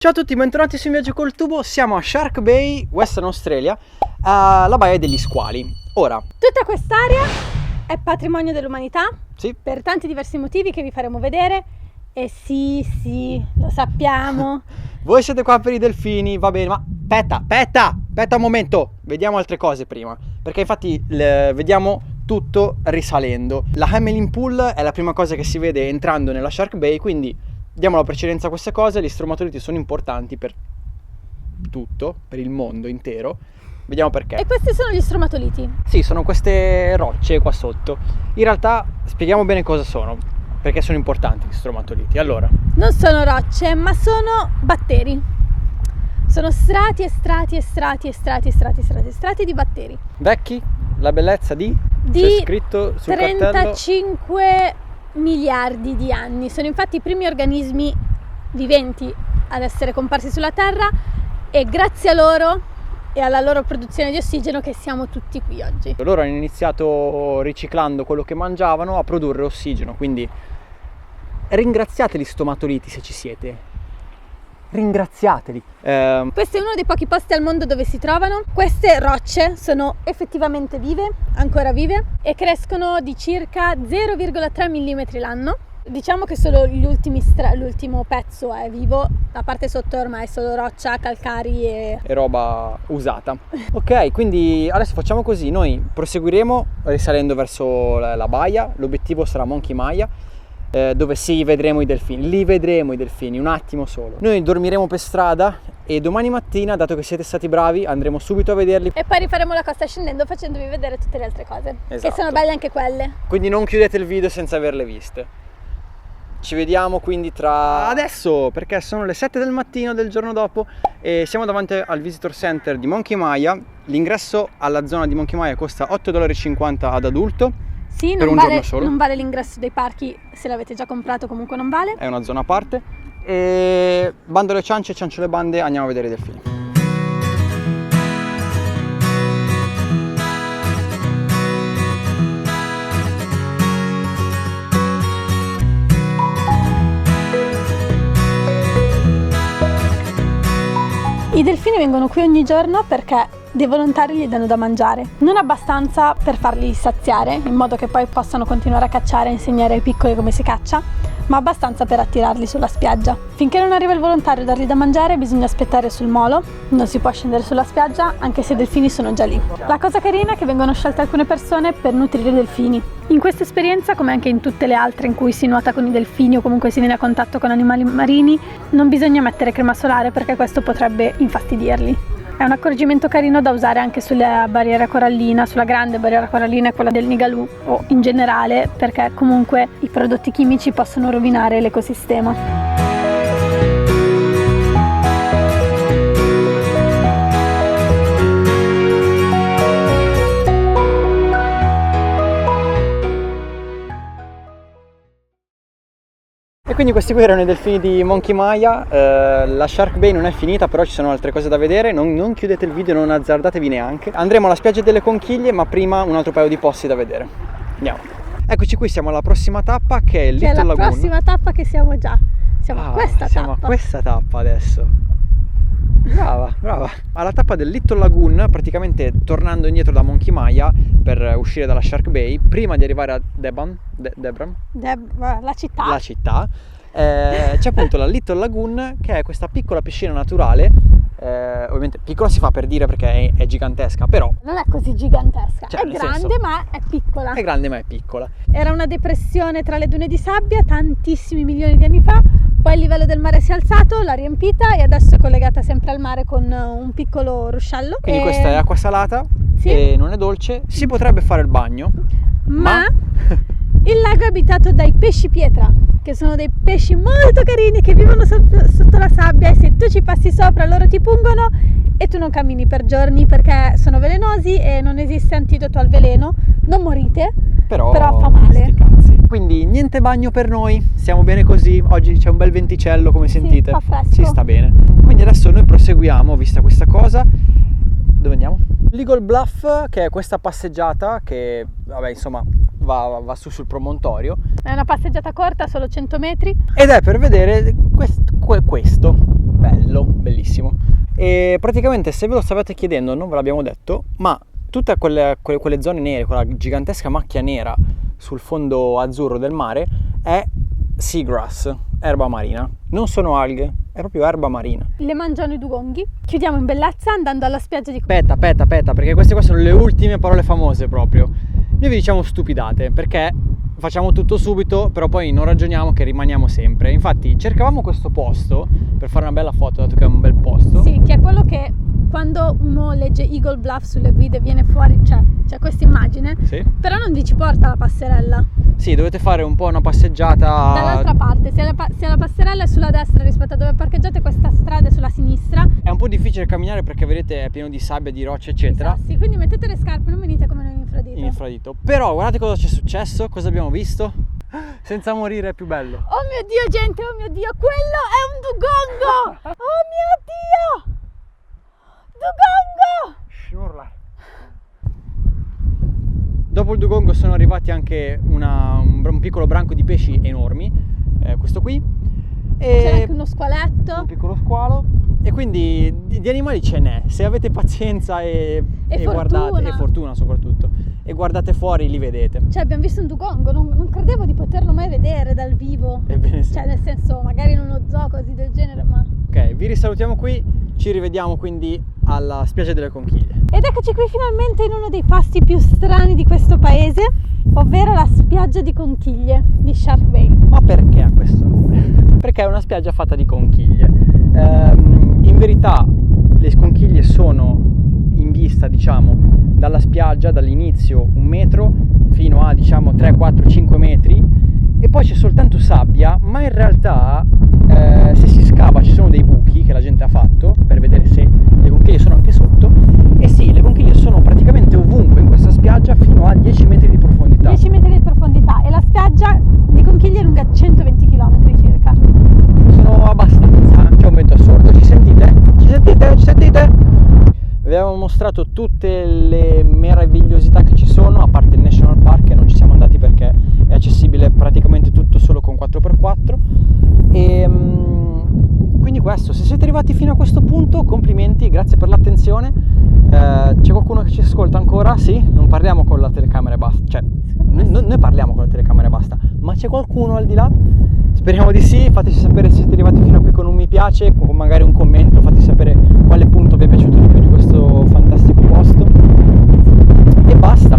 Ciao a tutti, bentornati su In Viaggio col Tubo. Siamo a Shark Bay, Western Australia, alla Baia degli Squali. Ora, tutta quest'area è patrimonio dell'umanità, sì, per tanti diversi motivi che vi faremo vedere. E sì, lo sappiamo. voi siete qua per i delfini, va bene, ma aspetta un momento, vediamo altre cose prima, perché infatti vediamo tutto risalendo. La Hamelin Pool è la prima cosa che si vede entrando nella Shark Bay, quindi diamo la precedenza a queste cose. Gli stromatoliti sono importanti per tutto, per il mondo intero. Vediamo perché. E questi sono gli stromatoliti. Sì, sono queste rocce qua sotto. In realtà spieghiamo bene cosa sono, perché sono importanti gli stromatoliti. Allora, Non sono rocce, ma sono batteri. Sono strati e strati di batteri. vecchi, la bellezza di Di c'è scritto sul 35 miliardi di anni. Sono infatti i primi organismi viventi ad essere comparsi sulla Terra, e grazie a loro e alla loro produzione di ossigeno che siamo tutti qui oggi. Loro hanno iniziato riciclando quello che mangiavano a produrre ossigeno, quindi ringraziate gli stomatoliti se ci siete. Ringraziateli. Questo è uno dei pochi posti al mondo dove si trovano. Queste rocce sono effettivamente vive, ancora vive, e crescono di circa 0,3 mm l'anno. Diciamo che solo l'ultimo pezzo è vivo, la parte sotto ormai è solo roccia, calcari e roba usata. Ok, quindi adesso facciamo così: noi proseguiremo risalendo verso la baia. L'obiettivo sarà Monkey Maya, dove vedremo i delfini. Li vedremo i delfini, un attimo solo. Noi dormiremo per strada e domani mattina, dato che siete stati bravi, andremo subito a vederli. e poi rifaremo la costa scendendo facendovi vedere tutte le altre cose, Esatto. che sono belle anche quelle. Quindi non chiudete il video senza averle viste. Ci vediamo quindi tra adesso, perché sono le 7 del mattino del giorno dopo e siamo davanti al Visitor Center di Monkey Maya. L'ingresso alla zona di Monkey Maya costa $8,50 ad adulto. Sì, per un giorno solo. non vale l'ingresso dei parchi, se l'avete già comprato comunque non vale. È una zona a parte. E bando alle ciance, ciancio le bande, andiamo a vedere i delfini. I delfini vengono qui ogni giorno perché dei volontari gli danno da mangiare, non abbastanza per farli saziare in modo che poi possano continuare a cacciare e insegnare ai piccoli come si caccia, ma abbastanza per attirarli sulla spiaggia. Finché non arriva il volontario a dargli da mangiare bisogna aspettare sul molo, non si può scendere sulla spiaggia anche se i delfini sono già lì. La cosa carina è che vengono scelte alcune persone per nutrire i delfini. In questa esperienza, come anche in tutte le altre in cui si nuota con i delfini o comunque si viene a contatto con animali marini, non bisogna mettere crema solare perché questo potrebbe infastidirli. È un accorgimento carino da usare anche sulla barriera corallina, sulla grande barriera corallina e quella del Nigaloo o in generale, perché comunque i prodotti chimici possono rovinare l'ecosistema. E quindi questi qui erano i delfini di Monkey Maya. La Shark Bay non è finita, però ci sono altre cose da vedere. Non chiudete il video, non azzardatevi neanche. Andremo alla spiaggia delle conchiglie, ma prima un altro paio di posti da vedere. Andiamo. Eccoci qui, siamo alla prossima tappa che è Little Lagoon. Che è la prossima tappa che siamo già. Siamo a questa siamo tappa. a questa tappa adesso. Brava. Alla tappa del Little Lagoon, praticamente tornando indietro da Monkey Maya per uscire dalla Shark Bay, prima di arrivare a Debram, la città. la città, c'è appunto la Little Lagoon, che è questa piccola piscina naturale. Ovviamente piccola si fa per dire perché è gigantesca, però Non è così gigantesca, cioè, è nel grande senso, ma è piccola. è grande ma è piccola. Era una depressione tra le dune di sabbia tantissimi milioni di anni fa, poi il livello del mare si è alzato, l'ha riempita e adesso è collegata sempre al mare con un piccolo ruscello. Quindi questa è acqua salata, Sì. e non è dolce. Si potrebbe fare il bagno, ma il lago è abitato dai pesci pietra, che sono dei pesci molto carini che vivono sotto la sabbia, e se tu ci passi sopra loro ti pungono e tu non cammini per giorni perché sono velenosi e non esiste antidoto al veleno. Non morite, però fa male. sti cazzi. Quindi niente bagno per noi, stiamo bene così. Oggi c'è un bel venticello, come sentite, fa fresco. ci sta bene. Quindi adesso noi proseguiamo, vista questa cosa. Dove andiamo? L'Eagle Bluff, che è questa passeggiata che, vabbè, insomma, va su sul promontorio. È una passeggiata corta, solo 100 metri. Ed è per vedere questo. bello, bellissimo. E praticamente, se ve lo stavate chiedendo, non ve l'abbiamo detto, ma tutte quelle zone nere, quella gigantesca macchia nera sul fondo azzurro del mare è seagrass, erba marina. Non sono alghe, è proprio erba marina. Le mangiano i dugonghi. Chiudiamo in bellezza andando alla spiaggia di Aspetta, perché queste qua sono le ultime parole famose proprio. Noi vi diciamo stupidate, perché facciamo tutto subito, però poi non ragioniamo, che rimaniamo sempre. Infatti cercavamo questo posto per fare una bella foto, dato che è un bel posto. Sì, che è quello che quando uno legge Eagle Bluff sulle guide viene fuori, cioè c'è questa immagine, Sì. però non vi ci porta alla passerella. Sì, dovete fare un po' una passeggiata Dall'altra parte, se la passerella è sulla destra rispetto a dove parcheggiate, questa strada è sulla sinistra. È un po' difficile camminare perché vedete è pieno di sabbia, di rocce, eccetera. Sì, quindi mettete le scarpe, non venite come noi in infradito. In infradito. Però guardate cosa c'è successo, cosa abbiamo visto. Senza morire è più bello. Oh mio Dio, gente, oh mio Dio, quello è un dugongo! Oh mio Dio! Dugongo! Urla. Dopo il dugongo sono arrivati anche un piccolo branco di pesci enormi, questo qui. C'è anche uno squaletto. Un piccolo squalo. E quindi di animali ce n'è. Se avete pazienza e guardate, e fortuna soprattutto, e guardate fuori, li vedete. Cioè abbiamo visto un dugongo, non credevo di poterlo mai vedere dal vivo. Ebbene sì. Cioè nel senso, magari in uno zoo così del genere, ma... Ok, vi risalutiamo qui, ci rivediamo quindi alla spiaggia delle conchiglie. Ed eccoci qui finalmente in uno dei posti più strani di questo paese, ovvero la spiaggia di conchiglie di Shark Bay. Ma perché ha questo nome? Perché è una spiaggia fatta di conchiglie. In verità le conchiglie sono in vista, diciamo, dalla spiaggia, dall'inizio 1 metro fino a, diciamo, 3, 4, 5 metri, e poi c'è soltanto sabbia, ma in realtà se si scava ci sono dei buchi che la gente ha fatto per vedere se le conchiglie sono anche sotto, e sì, le conchiglie sono praticamente ovunque in questa spiaggia fino a 10 metri di profondità. 10 metri di profondità, e la spiaggia di conchiglie è lunga 120 km circa. Sono abbastanza, c'è un vento assurdo, ci sentite? Ci sentite? Ci sentite? Vi abbiamo mostrato tutte le meravigliosità che ci sono, a parte il National Park, che non ci siamo andati perché è accessibile praticamente tutto solo con 4x4. E quindi questo, se siete arrivati fino a questo punto, complimenti, grazie per l'attenzione. C'è qualcuno che ci ascolta ancora? Sì, non parliamo con la telecamera e basta, cioè noi parliamo con la telecamera e basta, ma c'è qualcuno al di là? Speriamo di sì. Fateci sapere se siete arrivati fino a qui con un mi piace, con magari un commento, fateci sapere quale punto vi è piaciuto di più di questo fantastico posto. E basta.